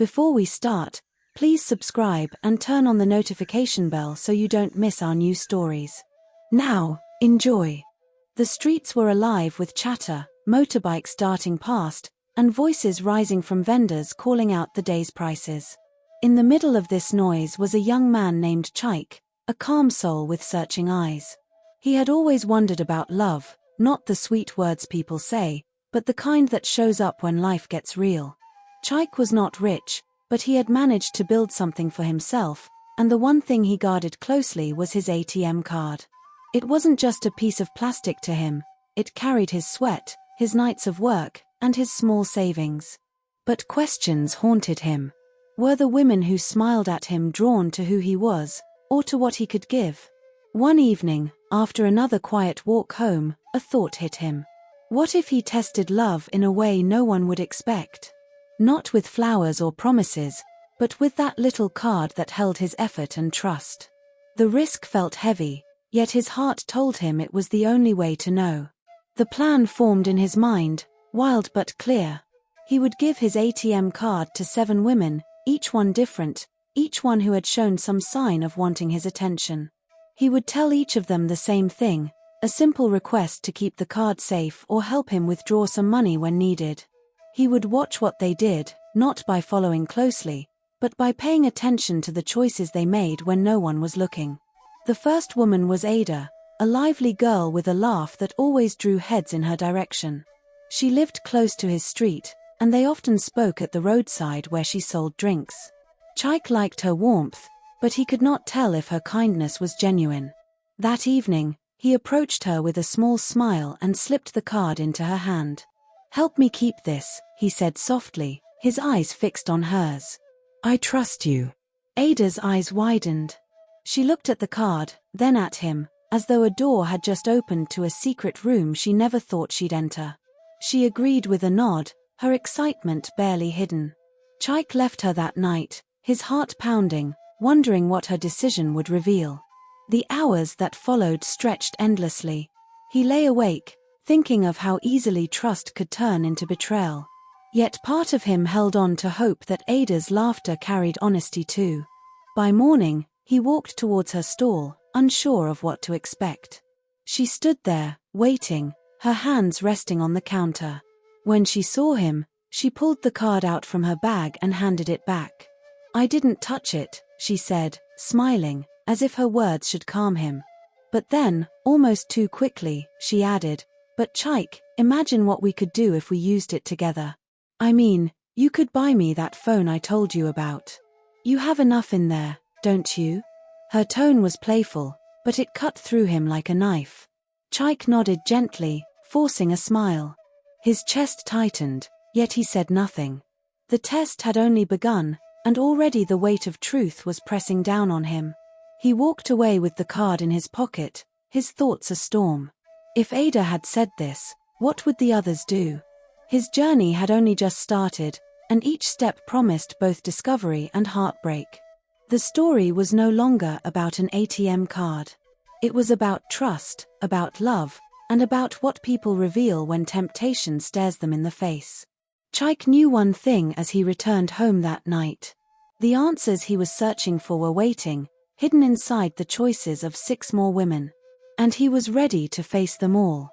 Before we start, please subscribe and turn on the notification bell so you don't miss our new stories. Now, enjoy. The streets were alive with chatter, motorbikes darting past, and voices rising from vendors calling out the day's prices. In the middle of this noise was a young man named Chaik, a calm soul with searching eyes. He had always wondered about love, not the sweet words people say, but the kind that shows up when life gets real. Chaik was not rich, but he had managed to build something for himself, and the one thing he guarded closely was his ATM card. It wasn't just a piece of plastic to him, it carried his sweat, his nights of work, and his small savings. But questions haunted him. Were the women who smiled at him drawn to who he was, or to what he could give? One evening, after another quiet walk home, a thought hit him. What if he tested love in a way no one would expect? Not with flowers or promises, but with that little card that held his effort and trust. The risk felt heavy, yet his heart told him it was the only way to know. The plan formed in his mind, wild but clear. He would give his ATM card to 7 women, each one different, each one who had shown some sign of wanting his attention. He would tell each of them the same thing, a simple request to keep the card safe or help him withdraw some money when needed. He would watch what they did, not by following closely, but by paying attention to the choices they made when no one was looking. The first woman was Ada, a lively girl with a laugh that always drew heads in her direction. She lived close to his street, and they often spoke at the roadside where she sold drinks. Chaik liked her warmth, but he could not tell if her kindness was genuine. That evening, he approached her with a small smile and slipped the card into her hand. "Help me keep this," he said softly, his eyes fixed on hers. "I trust you." Ada's eyes widened. She looked at the card, then at him, as though a door had just opened to a secret room she never thought she'd enter. She agreed with a nod, her excitement barely hidden. Chaik left her that night, his heart pounding, wondering what her decision would reveal. The hours that followed stretched endlessly. He lay awake, thinking of how easily trust could turn into betrayal. Yet part of him held on to hope that Ada's laughter carried honesty too. By morning, he walked towards her stall, unsure of what to expect. She stood there, waiting, her hands resting on the counter. When she saw him, she pulled the card out from her bag and handed it back. "I didn't touch it," she said, smiling, as if her words should calm him. But then, almost too quickly, she added, "But Chaik, imagine what we could do if we used it together. I mean, you could buy me that phone I told you about. You have enough in there, don't you?" Her tone was playful, but it cut through him like a knife. Chaik nodded gently, forcing a smile. His chest tightened, yet he said nothing. The test had only begun, and already the weight of truth was pressing down on him. He walked away with the card in his pocket, his thoughts a storm. If Ada had said this, what would the others do? His journey had only just started, and each step promised both discovery and heartbreak. The story was no longer about an ATM card. It was about trust, about love, and about what people reveal when temptation stares them in the face. Chaik knew one thing as he returned home that night. The answers he was searching for were waiting, hidden inside the choices of 6 more women. And he was ready to face them all.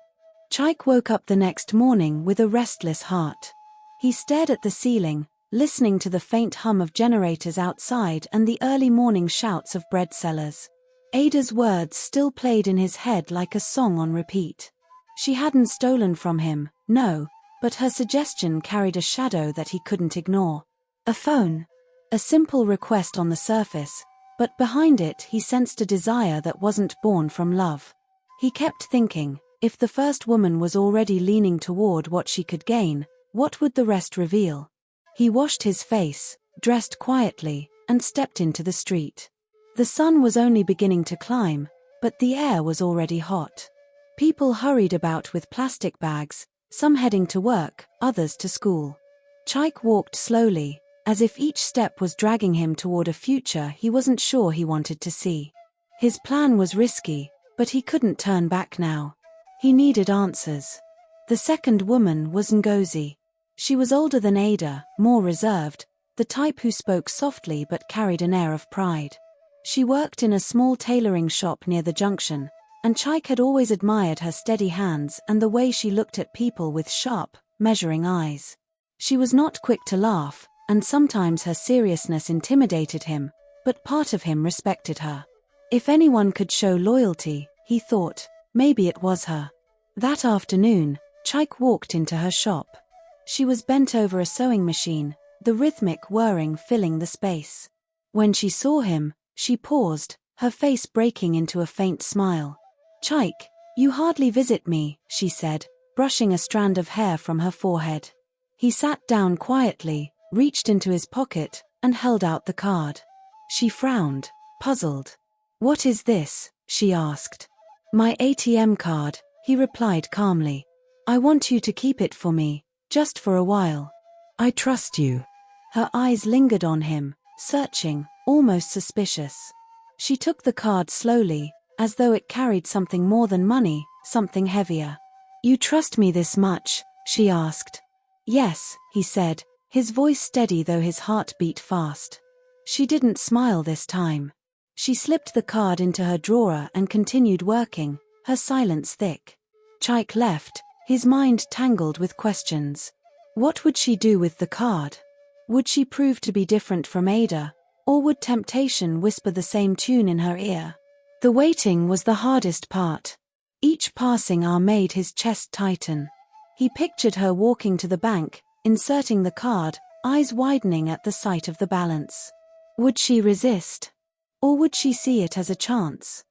Chaik woke up the next morning with a restless heart. He stared at the ceiling, listening to the faint hum of generators outside and the early morning shouts of bread sellers. Ada's words still played in his head like a song on repeat. She hadn't stolen from him, no, but her suggestion carried a shadow that he couldn't ignore. A phone. A simple request on the surface, but behind it he sensed a desire that wasn't born from love. He kept thinking, if the first woman was already leaning toward what she could gain, what would the rest reveal? He washed his face, dressed quietly, and stepped into the street. The sun was only beginning to climb, but the air was already hot. People hurried about with plastic bags, some heading to work, others to school. Chaik walked slowly, as if each step was dragging him toward a future he wasn't sure he wanted to see. His plan was risky, but he couldn't turn back now. He needed answers. The second woman was Ngozi. She was older than Ada, more reserved, the type who spoke softly but carried an air of pride. She worked in a small tailoring shop near the junction, and Chaik had always admired her steady hands and the way she looked at people with sharp, measuring eyes. She was not quick to laugh, and sometimes her seriousness intimidated him, but part of him respected her. If anyone could show loyalty, he thought, maybe it was her. That afternoon, Chaik walked into her shop. She was bent over a sewing machine, the rhythmic whirring filling the space. When she saw him, she paused, her face breaking into a faint smile. "Chaik, you hardly visit me," she said, brushing a strand of hair from her forehead. He sat down quietly, reached into his pocket, and held out the card. She frowned, puzzled. "What is this?" she asked. "My ATM card," he replied calmly. "I want you to keep it for me, just for a while. I trust you." Her eyes lingered on him, searching, almost suspicious. She took the card slowly, as though it carried something more than money, something heavier. "You trust me this much?" she asked. "Yes," he said, his voice steady though his heart beat fast. She didn't smile this time. She slipped the card into her drawer and continued working, her silence thick. Chaik left, his mind tangled with questions. What would she do with the card? Would she prove to be different from Ada, or would temptation whisper the same tune in her ear? The waiting was the hardest part. Each passing hour made his chest tighten. He pictured her walking to the bank, inserting the card, eyes widening at the sight of the balance. Would she resist? Or would she see it as a chance?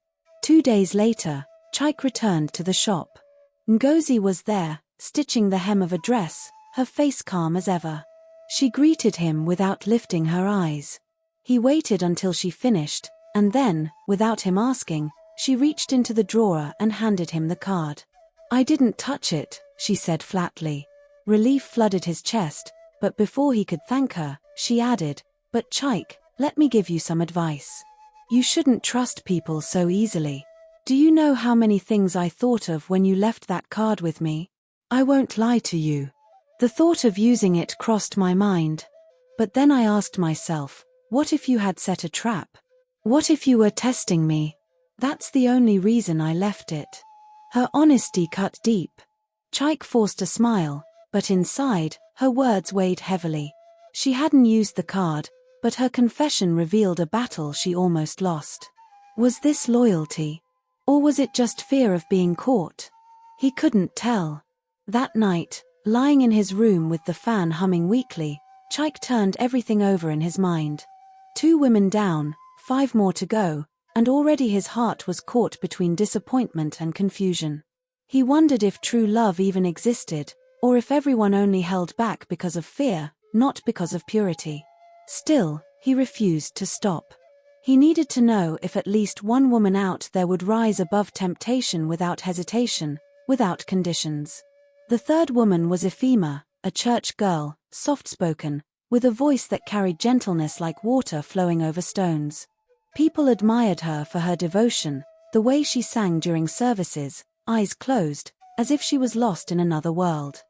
2 days later, Chaik returned to the shop. Ngozi was there, stitching the hem of a dress, her face calm as ever. She greeted him without lifting her eyes. He waited until she finished, and then, without him asking, she reached into the drawer and handed him the card. "I didn't touch it," she said flatly. Relief flooded his chest, but before he could thank her, she added, "But Chaik, let me give you some advice. You shouldn't trust people so easily. Do you know how many things I thought of when you left that card with me? I won't lie to you. The thought of using it crossed my mind. But then I asked myself, what if you had set a trap? What if you were testing me? That's the only reason I left it." Her honesty cut deep. Chaik forced a smile, but inside, her words weighed heavily. She hadn't used the card, but her confession revealed a battle she almost lost. Was this loyalty? Or was it just fear of being caught? He couldn't tell. That night, lying in his room with the fan humming weakly, Chaik turned everything over in his mind. 2 women down, 5 more to go, and already his heart was caught between disappointment and confusion. He wondered if true love even existed, or if everyone only held back because of fear, not because of purity. Still, he refused to stop. He needed to know if at least one woman out there would rise above temptation without hesitation, without conditions. The third woman was Ephema, a church girl, soft-spoken, with a voice that carried gentleness like water flowing over stones. People admired her for her devotion, the way she sang during services, eyes closed, as if she was lost in another world.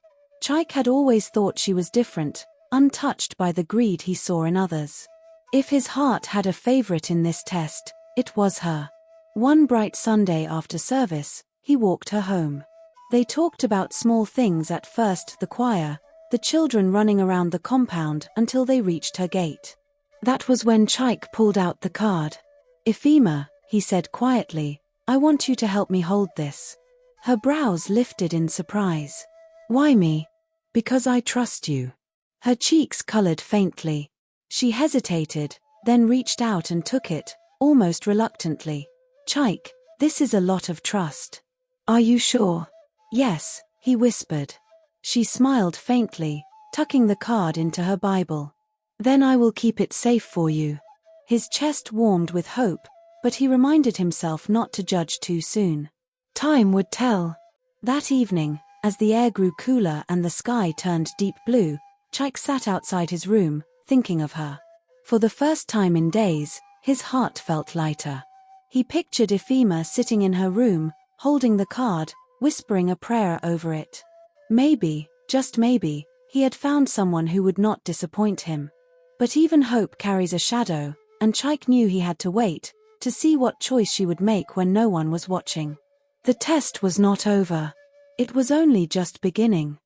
Chaik had always thought she was different, untouched by the greed he saw in others. If his heart had a favorite in this test, it was her. One bright Sunday after service, he walked her home. They talked about small things at first, the choir, the children running around the compound until they reached her gate. That was when Chaik pulled out the card. "Ephema," he said quietly, "I want you to help me hold this." Her brows lifted in surprise. "Why me?" "Because I trust you." Her cheeks colored faintly. She hesitated, then reached out and took it, almost reluctantly. "Chaik, this is a lot of trust." "Are you sure?" "Yes," he whispered. She smiled faintly, tucking the card into her Bible. "Then I will keep it safe for you." His chest warmed with hope, but he reminded himself not to judge too soon. Time would tell. That evening, as the air grew cooler and the sky turned deep blue, Chaik sat outside his room, thinking of her. For the first time in days, his heart felt lighter. He pictured Ephema sitting in her room, holding the card, whispering a prayer over it. Maybe, just maybe, he had found someone who would not disappoint him. But even hope carries a shadow, and Chaik knew he had to wait, to see what choice she would make when no one was watching. The test was not over. It was only just beginning.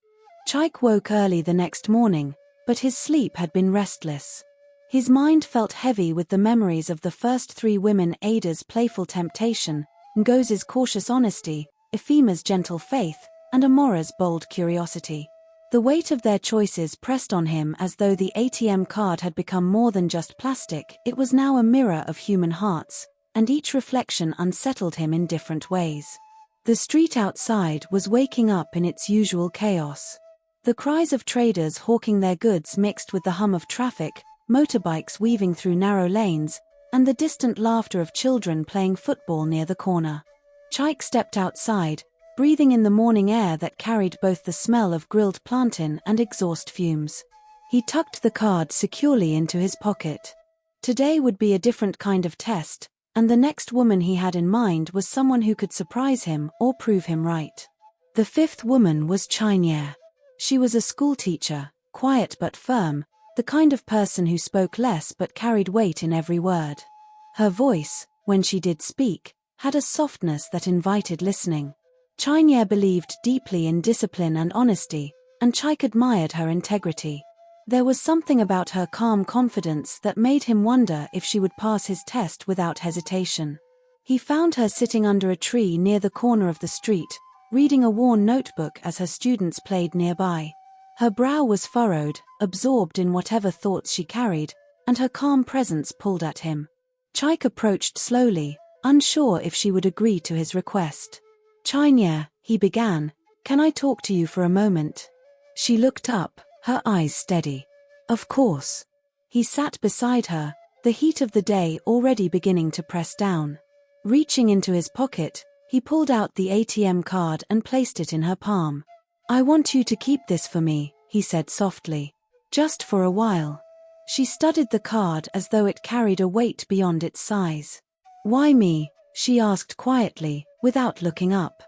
Chaik woke early the next morning, but his sleep had been restless. His mind felt heavy with the memories of the first 3 women: Ada's playful temptation, Ngozi's cautious honesty, Efima's gentle faith, and Amora's bold curiosity. The weight of their choices pressed on him as though the ATM card had become more than just plastic. It was now a mirror of human hearts, and each reflection unsettled him in different ways. The street outside was waking up in its usual chaos. The cries of traders hawking their goods mixed with the hum of traffic, motorbikes weaving through narrow lanes, and the distant laughter of children playing football near the corner. Chaik stepped outside, breathing in the morning air that carried both the smell of grilled plantain and exhaust fumes. He tucked the card securely into his pocket. Today would be a different kind of test, and the next woman he had in mind was someone who could surprise him or prove him right. The 5th woman was Chinya. She was a schoolteacher, quiet but firm, the kind of person who spoke less but carried weight in every word. Her voice, when she did speak, had a softness that invited listening. Chinya believed deeply in discipline and honesty, and Chaik admired her integrity. There was something about her calm confidence that made him wonder if she would pass his test without hesitation. He found her sitting under a tree near the corner of the street, reading a worn notebook as her students played nearby. Her brow was furrowed, absorbed in whatever thoughts she carried, and her calm presence pulled at him. Chaik approached slowly, unsure if she would agree to his request. "Chinya," he began, "can I talk to you for a moment?" She looked up, her eyes steady. "Of course." He sat beside her, the heat of the day already beginning to press down. Reaching into his pocket, he pulled out the ATM card and placed it in her palm. "I want you to keep this for me," he said softly. "Just for a while." She studied the card as though it carried a weight beyond its size. "Why me?" she asked quietly, without looking up.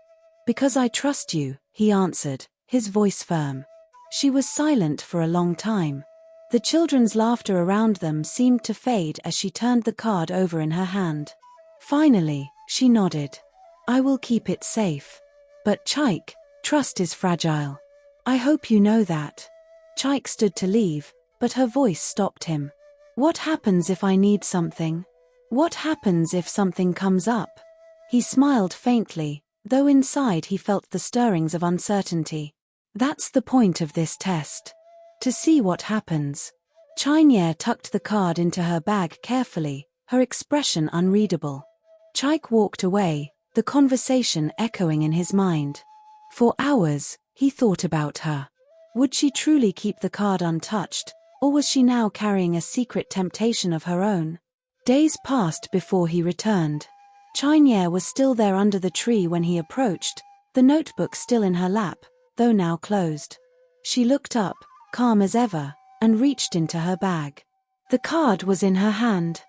"Because I trust you," he answered, his voice firm. She was silent for a long time. The children's laughter around them seemed to fade as she turned the card over in her hand. Finally, she nodded. "I will keep it safe. But Chaik, trust is fragile. I hope you know that." Chaik stood to leave, but her voice stopped him. "What happens if I need something? What happens if something comes up?" He smiled faintly, though inside he felt the stirrings of uncertainty. "That's the point of this test. To see what happens." Chinya tucked the card into her bag carefully, her expression unreadable. Chaik walked away, the conversation echoing in his mind. For hours, he thought about her. Would she truly keep the card untouched, or was she now carrying a secret temptation of her own? Days passed before he returned. Chinya was still there under the tree when he approached, the notebook still in her lap, though now closed. She looked up, calm as ever, and reached into her bag. The card was in her hand.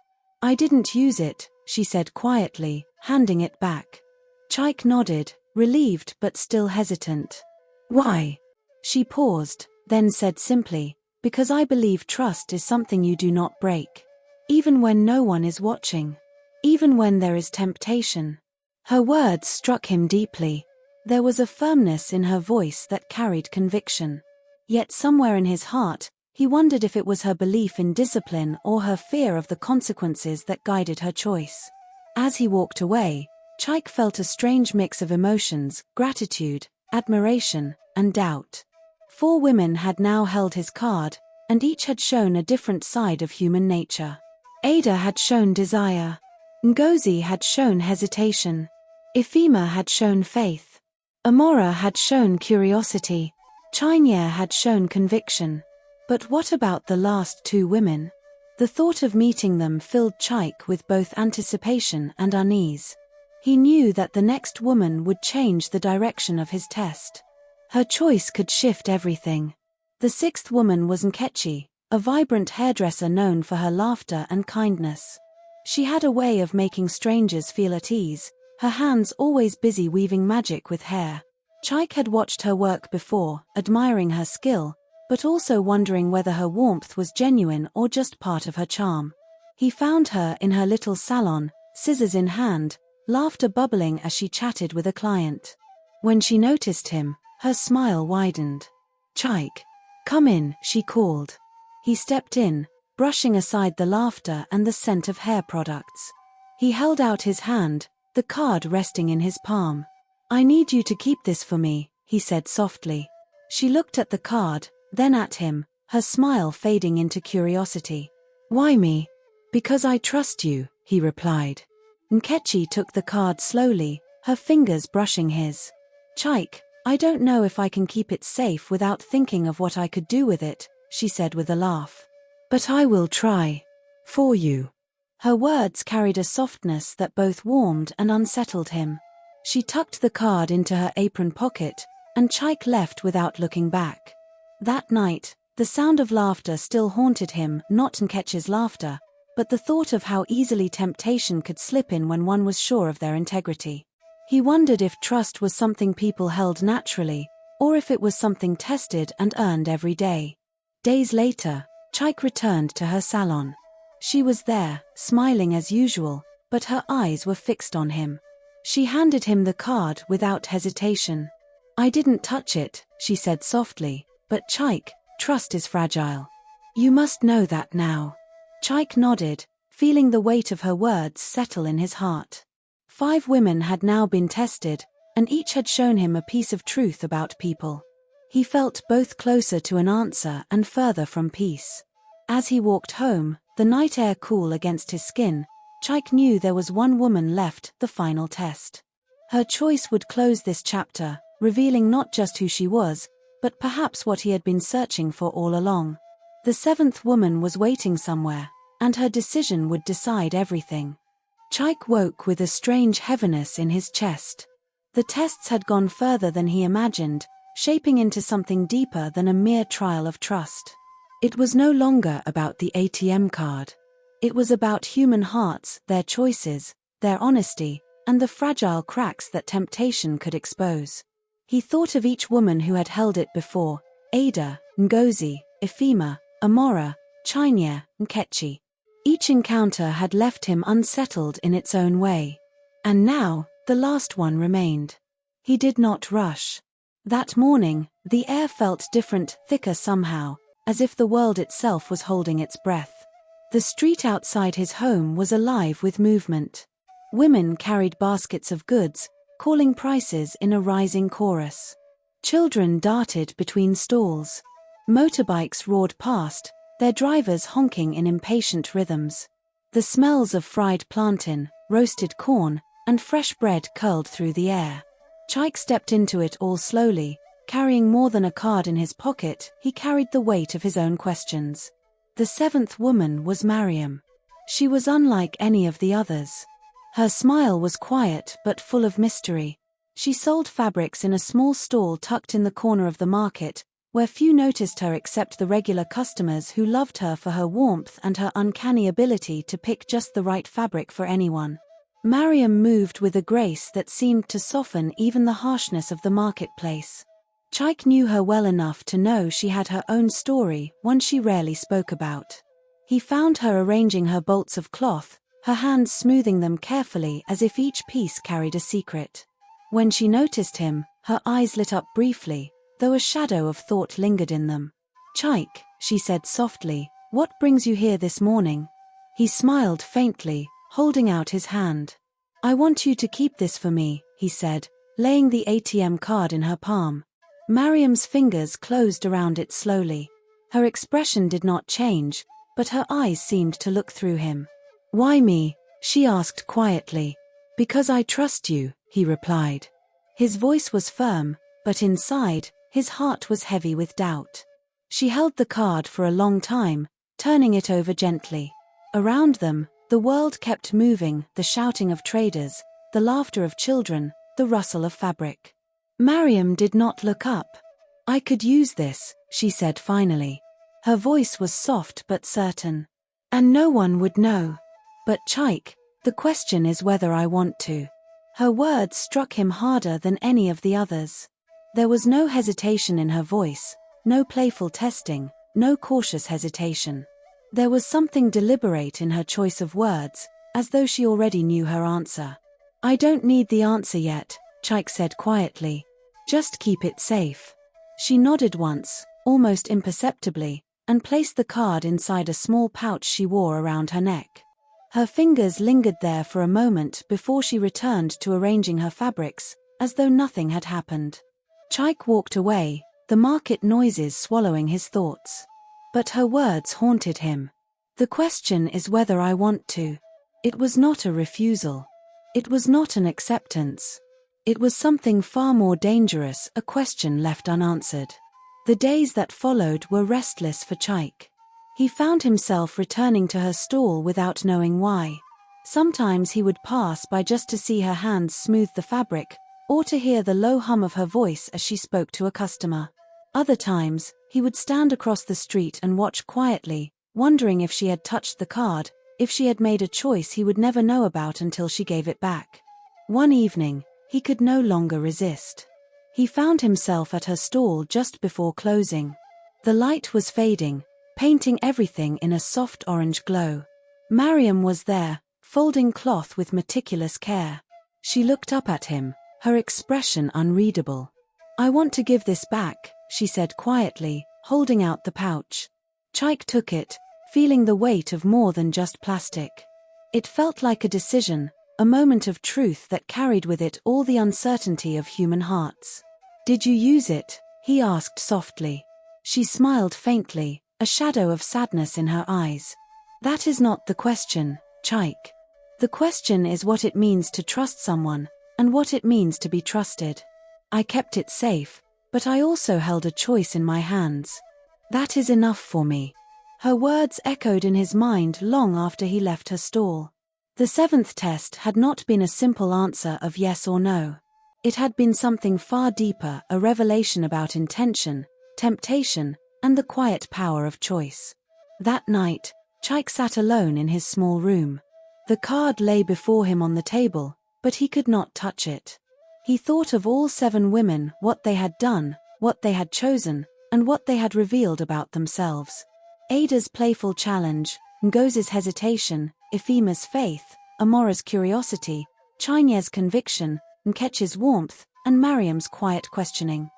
"I didn't use it," she said quietly, handing it back. Chaik nodded, relieved but still hesitant. "Why?" She paused, then said simply, "Because I believe trust is something you do not break. Even when no one is watching. Even when there is temptation." Her words struck him deeply. There was a firmness in her voice that carried conviction. Yet somewhere in his heart, he wondered if it was her belief in discipline or her fear of the consequences that guided her choice. As he walked away, Chaik felt a strange mix of emotions: gratitude, admiration, and doubt. 4 women had now held his card, and each had shown a different side of human nature. Ada had shown desire. Ngozi had shown hesitation. Efima had shown faith. Amora had shown curiosity. Chinya had shown conviction. But what about the last 2 women? The thought of meeting them filled Chaik with both anticipation and unease. He knew that the next woman would change the direction of his test. Her choice could shift everything. The 6th woman was Nkechi, a vibrant hairdresser known for her laughter and kindness. She had a way of making strangers feel at ease, her hands always busy weaving magic with hair. Chaik had watched her work before, admiring her skill, but also wondering whether her warmth was genuine or just part of her charm. He found her in her little salon, scissors in hand, laughter bubbling as she chatted with a client. When she noticed him, her smile widened. "Chaik, come in," she called. He stepped in, brushing aside the laughter and the scent of hair products. He held out his hand, the card resting in his palm. "I need you to keep this for me," he said softly. She looked at the card, then at him, her smile fading into curiosity. "Why me?" "Because I trust you," he replied. Nkechi took the card slowly, her fingers brushing his. "Chaik, I don't know if I can keep it safe without thinking of what I could do with it," she said with a laugh. "But I will try. For you." Her words carried a softness that both warmed and unsettled him. She tucked the card into her apron pocket, and Chaik left without looking back. That night, the sound of laughter still haunted him, not Nkechi's laughter, but the thought of how easily temptation could slip in when one was sure of their integrity. He wondered if trust was something people held naturally, or if it was something tested and earned every day. Days later, Chaik returned to her salon. She was there, smiling as usual, but her eyes were fixed on him. She handed him the card without hesitation. "I didn't touch it," she said softly, "but Chaik, trust is fragile. You must know that now." Chaik nodded, feeling the weight of her words settle in his heart. 5 women had now been tested, and each had shown him a piece of truth about people. He felt both closer to an answer and further from peace. As he walked home, the night air cool against his skin, Chaik knew there was one woman left, the final test. Her choice would close this chapter, revealing not just who she was, but perhaps what he had been searching for all along. The 7th woman was waiting somewhere, and her decision would decide everything. Chaik woke with a strange heaviness in his chest. The tests had gone further than he imagined, shaping into something deeper than a mere trial of trust. It was no longer about the ATM card. It was about human hearts, their choices, their honesty, and the fragile cracks that temptation could expose. He thought of each woman who had held it before: Ada, Ngozi, Ifema, Amora, Chinya, Nkechi. Each encounter had left him unsettled in its own way. And now, the last one remained. He did not rush. That morning, the air felt different, thicker somehow, as if the world itself was holding its breath. The street outside his home was alive with movement. Women carried baskets of goods, calling prices in a rising chorus. Children darted between stalls. Motorbikes roared past, their drivers honking in impatient rhythms. The smells of fried plantain, roasted corn, and fresh bread curled through the air. Chaik stepped into it all slowly. Carrying more than a card in his pocket, he carried the weight of his own questions. The 7th woman was Mariam. She was unlike any of the others. Her smile was quiet but full of mystery. She sold fabrics in a small stall tucked in the corner of the market, where few noticed her except the regular customers who loved her for her warmth and her uncanny ability to pick just the right fabric for anyone. Mariam moved with a grace that seemed to soften even the harshness of the marketplace. Chaik knew her well enough to know she had her own story, one she rarely spoke about. He found her arranging her bolts of cloth, her hands smoothing them carefully as if each piece carried a secret. When she noticed him, her eyes lit up briefly, though a shadow of thought lingered in them. "Chaik," she said softly, "what brings you here this morning?" He smiled faintly, holding out his hand. "I want you to keep this for me," he said, laying the ATM card in her palm. Mariam's fingers closed around it slowly. Her expression did not change, but her eyes seemed to look through him. "Why me?" she asked quietly. "Because I trust you," he replied. His voice was firm, but inside, his heart was heavy with doubt. She held the card for a long time, turning it over gently. Around them, the world kept moving, the shouting of traders, the laughter of children, the rustle of fabric. Mariam did not look up. "I could use this," she said finally. Her voice was soft but certain. "And no one would know. But Chaik, the question is whether I want to." Her words struck him harder than any of the others. There was no hesitation in her voice, no playful testing, no cautious hesitation. There was something deliberate in her choice of words, as though she already knew her answer. "I don't need the answer yet," Chaik said quietly. "Just keep it safe." She nodded once, almost imperceptibly, and placed the card inside a small pouch she wore around her neck. Her fingers lingered there for a moment before she returned to arranging her fabrics, as though nothing had happened. Chaik walked away, the market noises swallowing his thoughts. But her words haunted him. "The question is whether I want to." It was not a refusal. It was not an acceptance. It was something far more dangerous, a question left unanswered. The days that followed were restless for Chaik. He found himself returning to her stall without knowing why. Sometimes he would pass by just to see her hands smooth the fabric, or to hear the low hum of her voice as she spoke to a customer. Other times, he would stand across the street and watch quietly, wondering if she had touched the card, if she had made a choice he would never know about until she gave it back. One evening, he could no longer resist. He found himself at her stall just before closing. The light was fading, painting everything in a soft orange glow. Mariam was there, folding cloth with meticulous care. She looked up at him, her expression unreadable. "I want to give this back," she said quietly, holding out the pouch. Chaik took it, feeling the weight of more than just plastic. It felt like a decision, a moment of truth that carried with it all the uncertainty of human hearts. "Did you use it?" he asked softly. She smiled faintly, a shadow of sadness in her eyes. "That is not the question, Chaik. The question is what it means to trust someone, and what it means to be trusted. I kept it safe, but I also held a choice in my hands. That is enough for me." Her words echoed in his mind long after he left her stall. The seventh test had not been a simple answer of yes or no. It had been something far deeper, a revelation about intention, temptation, and the quiet power of choice. That night, Chaik sat alone in his small room. The card lay before him on the table, but he could not touch it. He thought of all 7 women, what they had done, what they had chosen, and what they had revealed about themselves. Ada's playful challenge, Ngozi's hesitation, Ifema's faith, Amora's curiosity, Chinye's conviction, Nkechi's warmth, and Mariam's quiet questioning.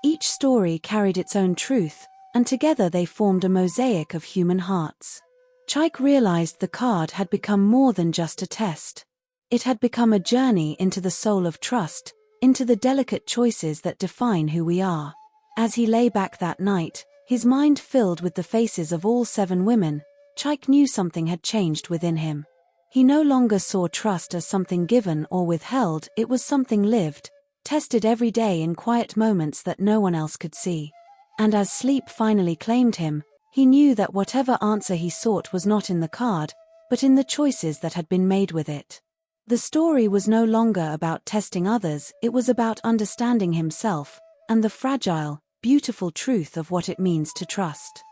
Each story carried its own truth, and together they formed a mosaic of human hearts. Chaik realized the card had become more than just a test. It had become a journey into the soul of trust, into the delicate choices that define who we are. As he lay back that night, his mind filled with the faces of all 7 women, Chaik knew something had changed within him. He no longer saw trust as something given or withheld, it was something lived, tested every day in quiet moments that no one else could see. And as sleep finally claimed him, he knew that whatever answer he sought was not in the card, but in the choices that had been made with it. The story was no longer about testing others, it was about understanding himself, and the fragile, beautiful truth of what it means to trust.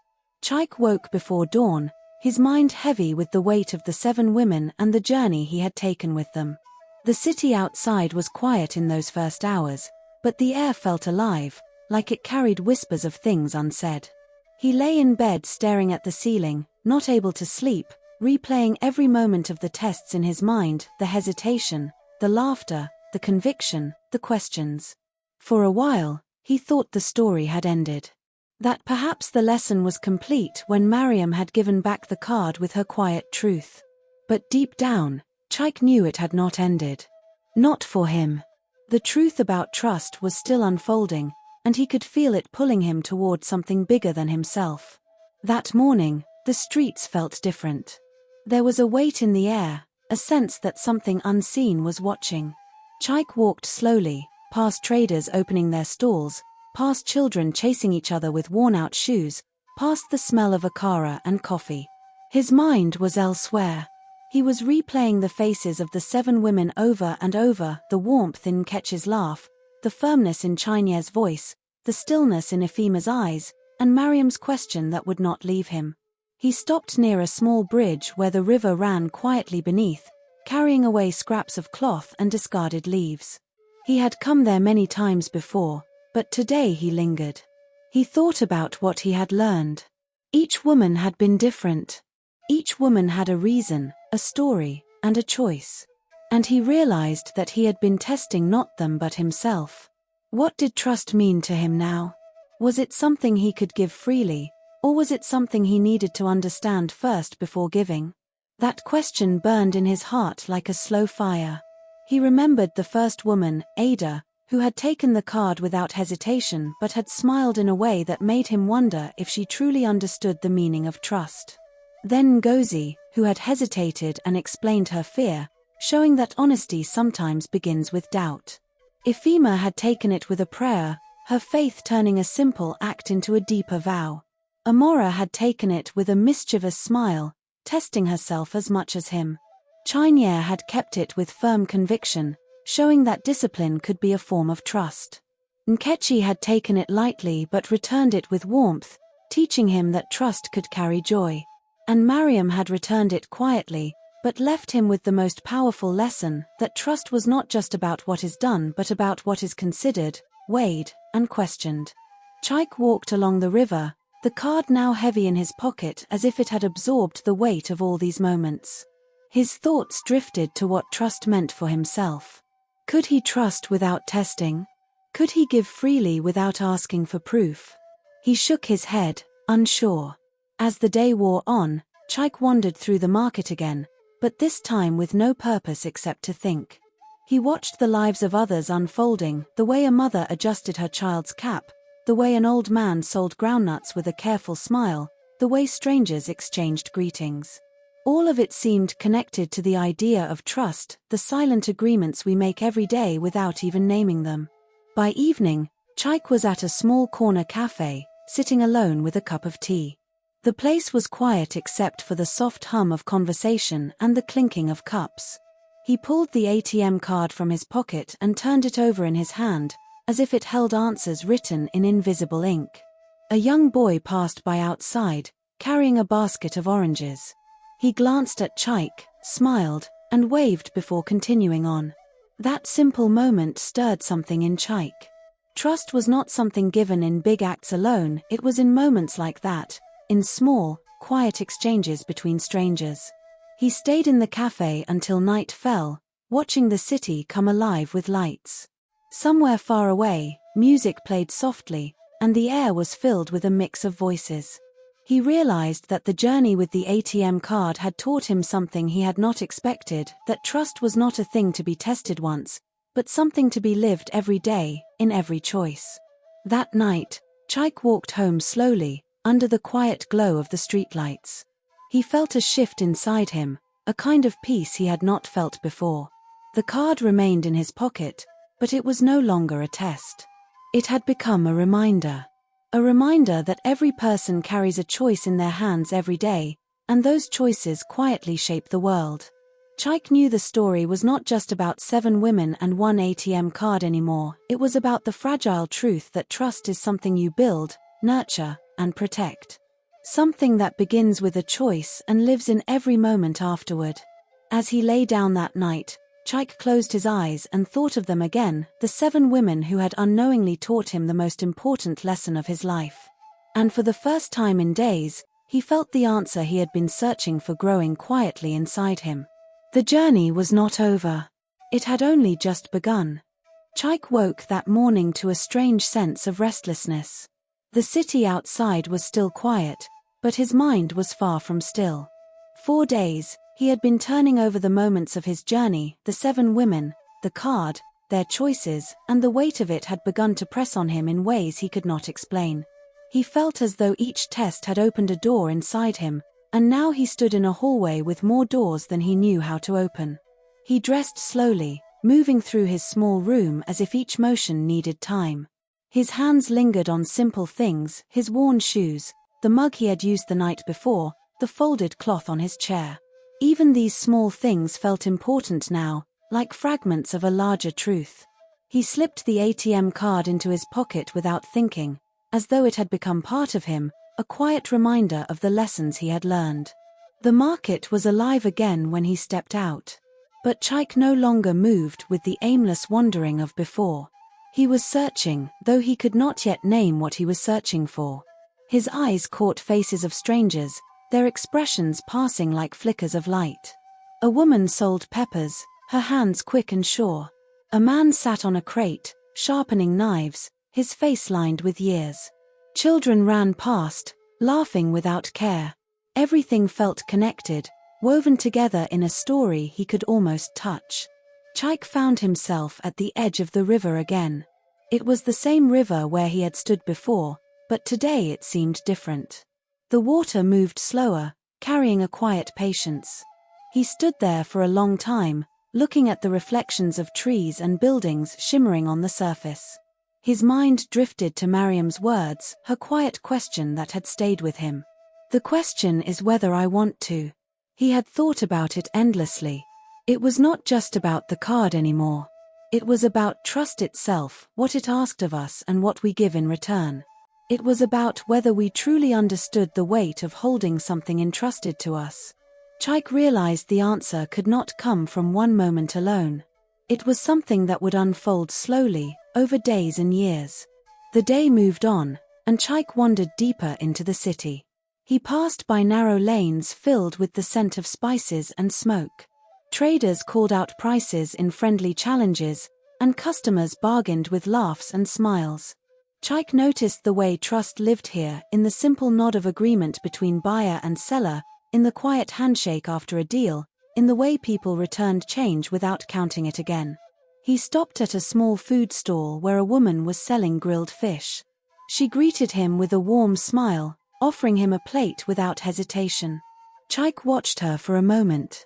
Chaik woke before dawn, his mind heavy with the weight of the 7 women and the journey he had taken with them. The city outside was quiet in those first hours, but the air felt alive, like it carried whispers of things unsaid. He lay in bed staring at the ceiling, not able to sleep, replaying every moment of the tests in his mind, the hesitation, the laughter, the conviction, the questions. For a while, he thought the story had ended. That perhaps the lesson was complete when Mariam had given back the card with her quiet truth. But deep down, Chaik knew it had not ended. Not for him. The truth about trust was still unfolding, and he could feel it pulling him toward something bigger than himself. That morning, the streets felt different. There was a weight in the air, a sense that something unseen was watching. Chaik walked slowly, past traders opening their stalls, past children chasing each other with worn-out shoes, past the smell of akara and coffee. His mind was elsewhere. He was replaying the faces of the 7 women over and over, the warmth in Nkechi's laugh, the firmness in Chinye's voice, the stillness in Ifema's eyes, and Mariam's question that would not leave him. He stopped near a small bridge where the river ran quietly beneath, carrying away scraps of cloth and discarded leaves. He had come there many times before, but today he lingered. He thought about what he had learned. Each woman had been different. Each woman had a reason, a story, and a choice. And he realized that he had been testing not them but himself. What did trust mean to him now? Was it something he could give freely, or was it something he needed to understand first before giving? That question burned in his heart like a slow fire. He remembered the first woman, Ada, who had taken the card without hesitation but had smiled in a way that made him wonder if she truly understood the meaning of trust. Then Ngozi, who had hesitated and explained her fear, showing that honesty sometimes begins with doubt. Ifema had taken it with a prayer, her faith turning a simple act into a deeper vow. Amora had taken it with a mischievous smile, testing herself as much as him. Chinyere had kept it with firm conviction, showing that discipline could be a form of trust. Nkechi had taken it lightly but returned it with warmth, teaching him that trust could carry joy. And Mariam had returned it quietly, but left him with the most powerful lesson, that trust was not just about what is done but about what is considered, weighed, and questioned. Chaik walked along the river, the card now heavy in his pocket as if it had absorbed the weight of all these moments. His thoughts drifted to what trust meant for himself. Could he trust without testing? Could he give freely without asking for proof? He shook his head, unsure. As the day wore on, Chaik wandered through the market again, but this time with no purpose except to think. He watched the lives of others unfolding, the way a mother adjusted her child's cap, the way an old man sold groundnuts with a careful smile, the way strangers exchanged greetings. All of it seemed connected to the idea of trust, the silent agreements we make every day without even naming them. By evening, Chaik was at a small corner cafe, sitting alone with a cup of tea. The place was quiet except for the soft hum of conversation and the clinking of cups. He pulled the ATM card from his pocket and turned it over in his hand, as if it held answers written in invisible ink. A young boy passed by outside, carrying a basket of oranges. He glanced at Chaik, smiled, and waved before continuing on. That simple moment stirred something in Chaik. Trust was not something given in big acts alone, it was in moments like that, in small, quiet exchanges between strangers. He stayed in the cafe until night fell, watching the city come alive with lights. Somewhere far away, music played softly, and the air was filled with a mix of voices. He realized that the journey with the ATM card had taught him something he had not expected, that trust was not a thing to be tested once, but something to be lived every day, in every choice. That night, Chaik walked home slowly, under the quiet glow of the streetlights. He felt a shift inside him, a kind of peace he had not felt before. The card remained in his pocket, but it was no longer a test. It had become a reminder. A reminder that every person carries a choice in their hands every day, and those choices quietly shape the world. Chaik knew the story was not just about 7 women and 1 ATM card anymore, it was about the fragile truth that trust is something you build, nurture, and protect. Something that begins with a choice and lives in every moment afterward. As he lay down that night, Chaik closed his eyes and thought of them again, the 7 women who had unknowingly taught him the most important lesson of his life. And for the first time in days, he felt the answer he had been searching for growing quietly inside him. The journey was not over. It had only just begun. Chaik woke that morning to a strange sense of restlessness. The city outside was still quiet, but his mind was far from still. 4 days, he had been turning over the moments of his journey, the 7 women, the card, their choices, and the weight of it had begun to press on him in ways he could not explain. He felt as though each test had opened a door inside him, and now he stood in a hallway with more doors than he knew how to open. He dressed slowly, moving through his small room as if each motion needed time. His hands lingered on simple things, his worn shoes, the mug he had used the night before, the folded cloth on his chair. Even these small things felt important now, like fragments of a larger truth. He slipped the ATM card into his pocket without thinking, as though it had become part of him, a quiet reminder of the lessons he had learned. The market was alive again when he stepped out. But Chaik no longer moved with the aimless wandering of before. He was searching, though he could not yet name what he was searching for. His eyes caught faces of strangers, their expressions passing like flickers of light. A woman sold peppers, her hands quick and sure. A man sat on a crate, sharpening knives, his face lined with years. Children ran past, laughing without care. Everything felt connected, woven together in a story he could almost touch. Chaik found himself at the edge of the river again. It was the same river where he had stood before, but today it seemed different. The water moved slower, carrying a quiet patience. He stood there for a long time, looking at the reflections of trees and buildings shimmering on the surface. His mind drifted to Mariam's words, her quiet question that had stayed with him. The question is whether I want to. He had thought about it endlessly. It was not just about the card anymore. It was about trust itself, what it asked of us and what we give in return. It was about whether we truly understood the weight of holding something entrusted to us. Chaik realized the answer could not come from one moment alone. It was something that would unfold slowly, over days and years. The day moved on, and Chaik wandered deeper into the city. He passed by narrow lanes filled with the scent of spices and smoke. Traders called out prices in friendly challenges, and customers bargained with laughs and smiles. Chaik noticed the way trust lived here, in the simple nod of agreement between buyer and seller, in the quiet handshake after a deal, in the way people returned change without counting it again. He stopped at a small food stall where a woman was selling grilled fish. She greeted him with a warm smile, offering him a plate without hesitation. Chaik watched her for a moment.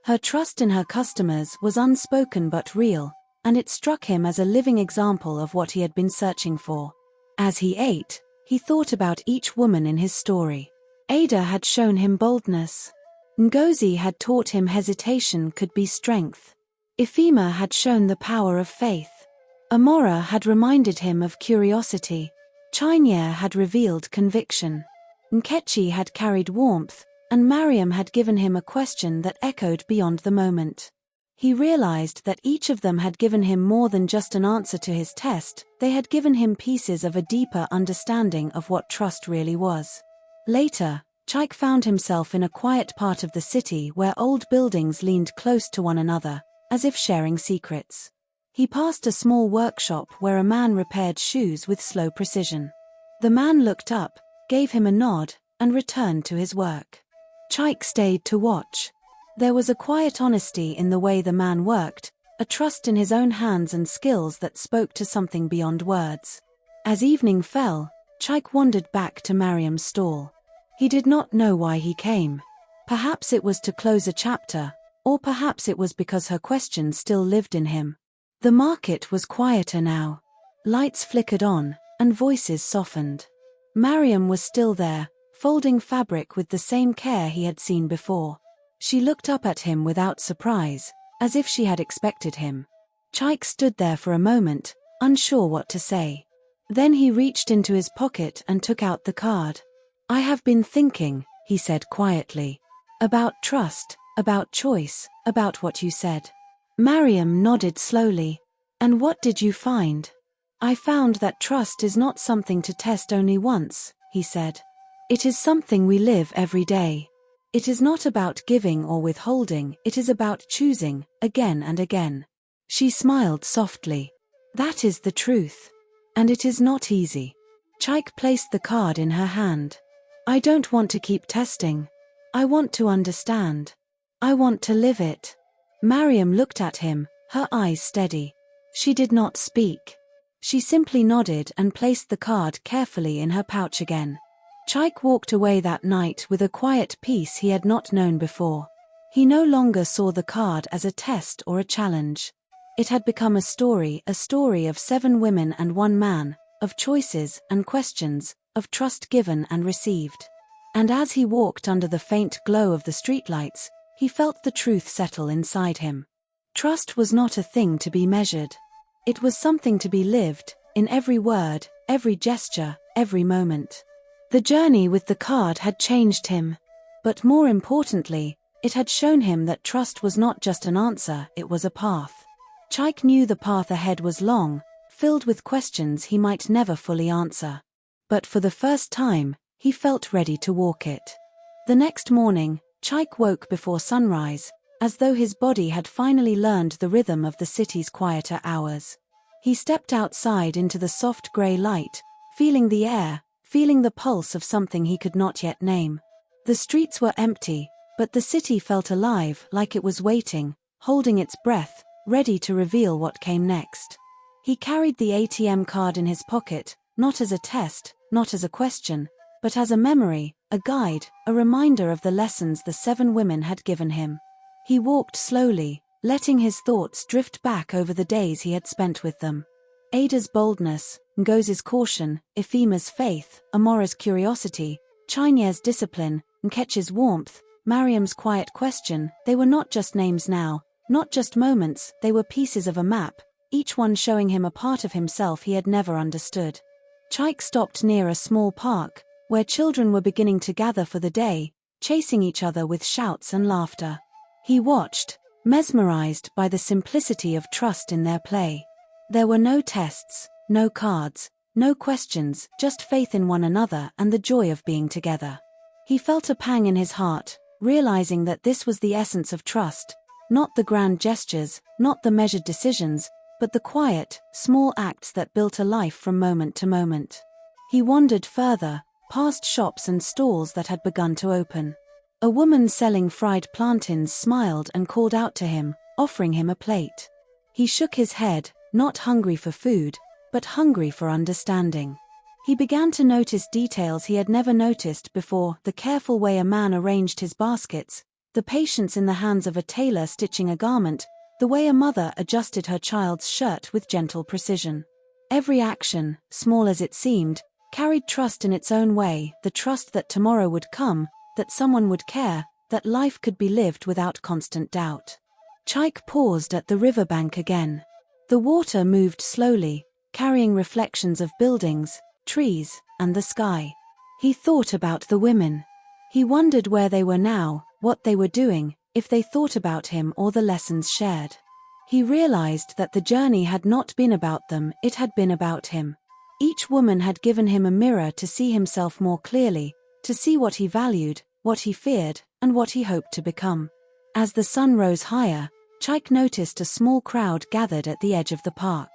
Her trust in her customers was unspoken but real, and it struck him as a living example of what he had been searching for. As he ate, he thought about each woman in his story. Ada had shown him boldness. Ngozi had taught him hesitation could be strength. Ifema had shown the power of faith. Amora had reminded him of curiosity. Chinyere had revealed conviction. Nkechi had carried warmth, and Mariam had given him a question that echoed beyond the moment. He realized that each of them had given him more than just an answer to his test, they had given him pieces of a deeper understanding of what trust really was. Later, Chaik found himself in a quiet part of the city where old buildings leaned close to one another, as if sharing secrets. He passed a small workshop where a man repaired shoes with slow precision. The man looked up, gave him a nod, and returned to his work. Chaik stayed to watch. There was a quiet honesty in the way the man worked, a trust in his own hands and skills that spoke to something beyond words. As evening fell, Chaik wandered back to Mariam's stall. He did not know why he came. Perhaps it was to close a chapter, or perhaps it was because her question still lived in him. The market was quieter now. Lights flickered on, and voices softened. Mariam was still there, folding fabric with the same care he had seen before. She looked up at him without surprise, as if she had expected him. Chaik stood there for a moment, unsure what to say. Then he reached into his pocket and took out the card. "I have been thinking," he said quietly, "about trust, about choice, about what you said." Mariam nodded slowly. "And what did you find?" "I found that trust is not something to test only once," he said. "It is something we live every day. It is not about giving or withholding, it is about choosing, again and again." She smiled softly. "That is the truth. And it is not easy." Chaik placed the card in her hand. "I don't want to keep testing. I want to understand. I want to live it." Mariam looked at him, her eyes steady. She did not speak. She simply nodded and placed the card carefully in her pouch again. Chaik walked away that night with a quiet peace he had not known before. He no longer saw the card as a test or a challenge. It had become a story of 7 women and 1 man, of choices and questions, of trust given and received. And as he walked under the faint glow of the streetlights, he felt the truth settle inside him. Trust was not a thing to be measured. It was something to be lived, in every word, every gesture, every moment. The journey with the card had changed him. But more importantly, it had shown him that trust was not just an answer, it was a path. Chaik knew the path ahead was long, filled with questions he might never fully answer. But for the first time, he felt ready to walk it. The next morning, Chaik woke before sunrise, as though his body had finally learned the rhythm of the city's quieter hours. He stepped outside into the soft grey light, feeling the air, feeling the pulse of something he could not yet name. The streets were empty, but the city felt alive, like it was waiting, holding its breath, ready to reveal what came next. He carried the ATM card in his pocket, not as a test, not as a question, but as a memory, a guide, a reminder of the lessons the 7 women had given him. He walked slowly, letting his thoughts drift back over the days he had spent with them. Ada's boldness, Ngozi's caution, Ifema's faith, Amora's curiosity, Chinye's discipline, Nkechi's warmth, Mariam's quiet question, they were not just names now, not just moments, they were pieces of a map, each one showing him a part of himself he had never understood. Chaik stopped near a small park, where children were beginning to gather for the day, chasing each other with shouts and laughter. He watched, mesmerized by the simplicity of trust in their play. There were no tests, no cards, no questions, just faith in one another and the joy of being together. He felt a pang in his heart, realizing that this was the essence of trust, not the grand gestures, not the measured decisions, but the quiet, small acts that built a life from moment to moment. He wandered further, past shops and stalls that had begun to open. A woman selling fried plantains smiled and called out to him, offering him a plate. He shook his head, not hungry for food, but hungry for understanding. He began to notice details he had never noticed before, the careful way a man arranged his baskets, the patience in the hands of a tailor stitching a garment, the way a mother adjusted her child's shirt with gentle precision. Every action, small as it seemed, carried trust in its own way, the trust that tomorrow would come, that someone would care, that life could be lived without constant doubt. Chaik paused at the riverbank again. The water moved slowly, carrying reflections of buildings, trees, and the sky. He thought about the women. He wondered where they were now, what they were doing, if they thought about him or the lessons shared. He realized that the journey had not been about them, it had been about him. Each woman had given him a mirror to see himself more clearly, to see what he valued, what he feared, and what he hoped to become. As the sun rose higher, Chaik noticed a small crowd gathered at the edge of the park.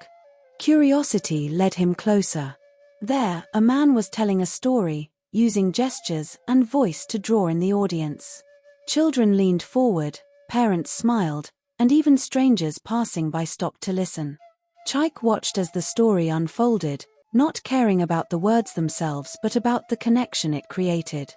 Curiosity led him closer. There, a man was telling a story, using gestures and voice to draw in the audience. Children leaned forward, parents smiled, and even strangers passing by stopped to listen. Chaik watched as the story unfolded, not caring about the words themselves but about the connection it created.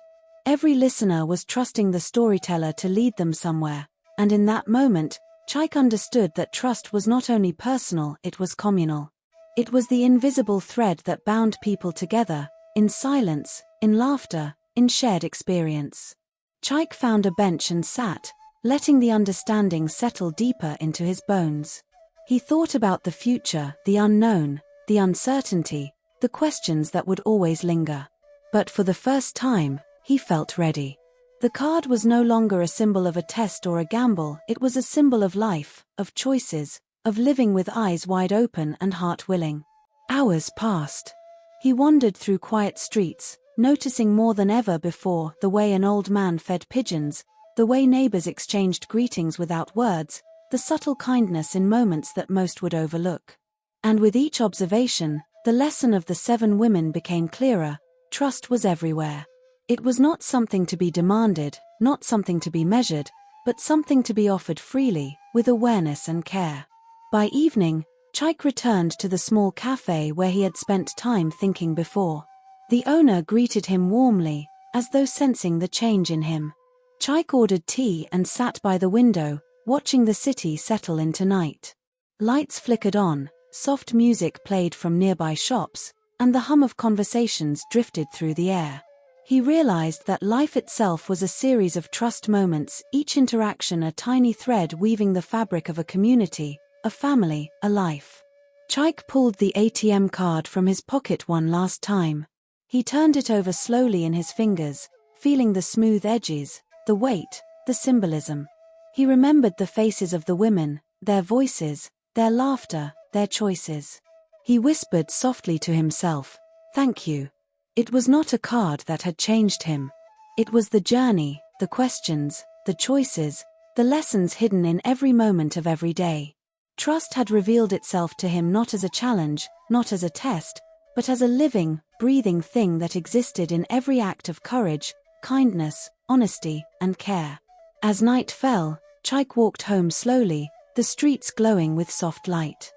Every listener was trusting the storyteller to lead them somewhere, and in that moment, Chaik understood that trust was not only personal, it was communal. It was the invisible thread that bound people together, in silence, in laughter, in shared experience. Chaik found a bench and sat, letting the understanding settle deeper into his bones. He thought about the future, the unknown, the uncertainty, the questions that would always linger. But for the first time, he felt ready. The card was no longer a symbol of a test or a gamble, it was a symbol of life, of choices, of living with eyes wide open and heart willing. Hours passed. He wandered through quiet streets, noticing more than ever before the way an old man fed pigeons, the way neighbors exchanged greetings without words, the subtle kindness in moments that most would overlook. And with each observation, the lesson of the 7 women became clearer: trust was everywhere. It was not something to be demanded, not something to be measured, but something to be offered freely, with awareness and care. By evening, Chaik returned to the small cafe where he had spent time thinking before. The owner greeted him warmly, as though sensing the change in him. Chaik ordered tea and sat by the window, watching the city settle into night. Lights flickered on, soft music played from nearby shops, and the hum of conversations drifted through the air. He realized that life itself was a series of trust moments, each interaction a tiny thread weaving the fabric of a community, a family, a life. Chaik pulled the ATM card from his pocket one last time. He turned it over slowly in his fingers, feeling the smooth edges, the weight, the symbolism. He remembered the faces of the women, their voices, their laughter, their choices. He whispered softly to himself, "Thank you." It was not a card that had changed him. It was the journey, the questions, the choices, the lessons hidden in every moment of every day. Trust had revealed itself to him not as a challenge, not as a test, but as a living, breathing thing that existed in every act of courage, kindness, honesty, and care. As night fell, Chaik walked home slowly, the streets glowing with soft light.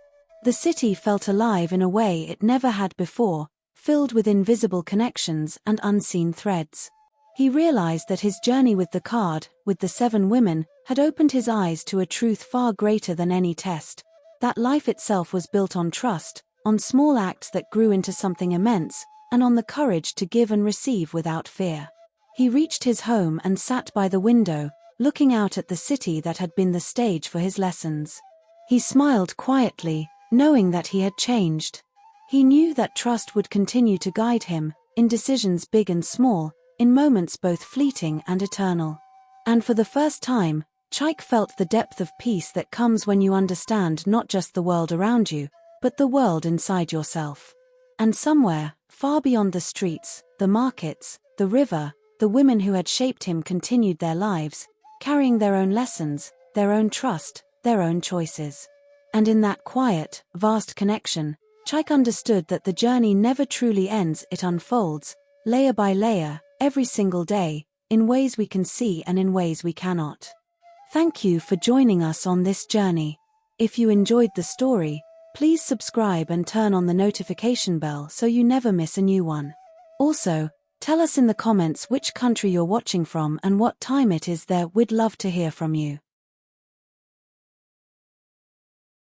The city felt alive in a way it never had before, filled with invisible connections and unseen threads. He realized that his journey with the card, with the 7 women, had opened his eyes to a truth far greater than any test. That life itself was built on trust, on small acts that grew into something immense, and on the courage to give and receive without fear. He reached his home and sat by the window, looking out at the city that had been the stage for his lessons. He smiled quietly, knowing that he had changed. He knew that trust would continue to guide him, in decisions big and small, in moments both fleeting and eternal. And for the first time, Chaik felt the depth of peace that comes when you understand not just the world around you, but the world inside yourself. And somewhere, far beyond the streets, the markets, the river, the women who had shaped him continued their lives, carrying their own lessons, their own trust, their own choices. And in that quiet, vast connection, Chaik understood that the journey never truly ends, it unfolds, layer by layer, every single day, in ways we can see and in ways we cannot. Thank you for joining us on this journey. If you enjoyed the story, please subscribe and turn on the notification bell so you never miss a new one. Also, tell us in the comments which country you're watching from and what time it is there. We'd love to hear from you.